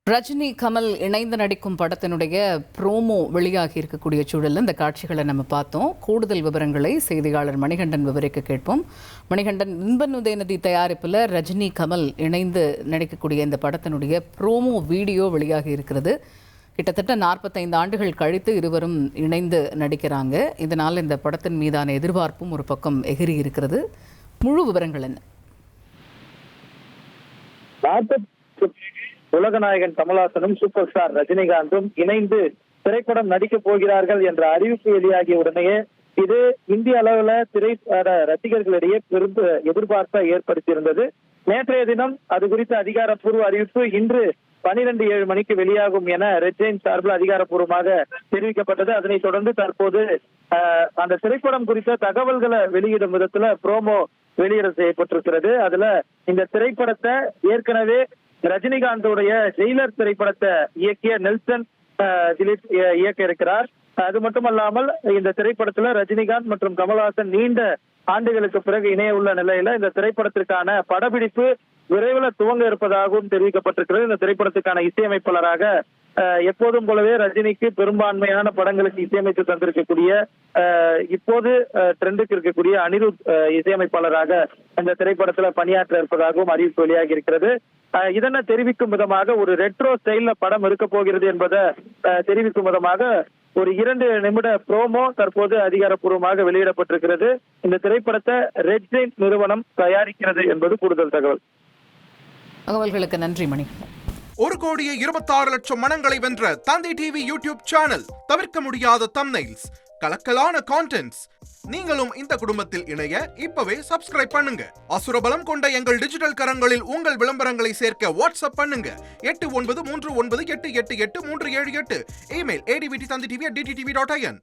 ரஜினி கமல் இணைந்து நடிக்கும் படத்தினுடைய ப்ரோமோ வெளியாகி இருக்கக்கூடிய சூழலில் இந்த காட்சிகளை நம்ம பார்த்தோம். கூடுதல் விவரங்களை செய்தியாளர் மணிகண்டன் விவரிக்க கேட்போம். மணிகண்டன், இன்பன் உதயநிதி தயாரிப்பில் ரஜினி கமல் இணைந்து நடிக்கக்கூடிய இந்த படத்தினுடைய ப்ரோமோ வீடியோ வெளியாகி இருக்கிறது. கிட்டத்தட்ட 45 ஆண்டுகள் கழித்து இருவரும் இணைந்து நடிக்கிறாங்க. இதனால் இந்த படத்தின் மீதான எதிர்பார்ப்பும் ஒரு பக்கம் எகிரி இருக்கிறது. முழு விவரங்கள் என்ன? உலகநாயகன் கமல்ஹாசனும் சூப்பர் ஸ்டார் ரஜினிகாந்தும் இணைந்து திரைப்படம் நடிக்கப் போகிறார்கள் என்ற அறிவிப்பு வெளியாகிய உடனேயே இது இந்திய அளவுல திரைப்பட ரசிகர்களிடையே பெரும் எதிர்பார்ப்பை ஏற்படுத்தியிருந்தது. நேற்றைய தினம் அது குறித்த அதிகாரப்பூர்வ அறிவிப்பு இன்று 12:07 மணிக்கு வெளியாகும் என ரெட் ஜெயின்ட் சார்பில் அதிகாரப்பூர்வமாக தெரிவிக்கப்பட்டது. அதனைத் தொடர்ந்து தற்போது அந்த திரைப்படம் குறித்த தகவல்களை வெளியிடும் விதத்துல ப்ரோமோ வெளியிட செய்யப்பட்டிருக்கிறது. அதுல இந்த திரைப்படத்தை ஏற்கனவே ரஜினிகாந்தோடைய ஜெயிலர் திரைப்படத்தை இயக்கிய நெல்சன் திலீப் இயக்க இருக்கிறார். அது மட்டுமல்லாமல் இந்த திரைப்படத்துல ரஜினிகாந்த் மற்றும் கமல்ஹாசன் நீண்ட ஆண்டுகளுக்கு பிறகு இணைய உள்ள நிலையில இந்த திரைப்படத்திற்கான படப்பிடிப்பு விரைவில் துவங்க இருப்பதாகவும் தெரிவிக்கப்பட்டிருக்கிறது. இந்த திரைப்படத்துக்கான இசையமைப்பாளராக எப்போதும் போலவே ரஜினிக்கு பெரும்பான்மையான படங்களுக்கு இசையமைத்து தந்திருக்கக்கூடிய இப்போது ட்ரெண்டுக்கு இருக்கக்கூடிய அனிருத் இசையமைப்பாளராக இந்த திரைப்படத்துல பணியாற்ற இருப்பதாகவும் அறிவிப்பு வெளியாகி இருக்கிறது. இதனை தெரிவிக்கும் விதமாக ஒரு ரெட்ரோ ஸ்டைல்ல படம் இருக்க போகிறது என்பதை தெரிவிக்கும் விதமாக ஒரு 2 நிமிட ப்ரோமோ தற்போது அதிகாரப்பூர்வமாக வெளியிடப்பட்டிருக்கிறது. இந்த திரைப்படத்தை ரெட் ஜெயின்ட் நிறுவனம் தயாரிக்கிறது என்பது கூடுதல் தகவல். தகவல்களுக்கு நன்றி மணி. 1,26,00,000 மனங்களை வென்ற தந்தை டிவி யூடியூப் சேனல். தவிர்க்க முடியாத தம்ப்நெயில்ஸ், கலக்கலான கான்டென்ட்ஸ். நீங்களும் இந்த குடும்பத்தில் இணைய இப்பவே சப்ஸ்கிரைப் பண்ணுங்க. அசுரபலம் கொண்ட எங்கள் டிஜிட்டல் கரங்களில் உங்கள் விளம்பரங்களை சேர்க்க வாட்ஸ்அப் பண்ணுங்க. 8939888838. Email advtv@dttv.in.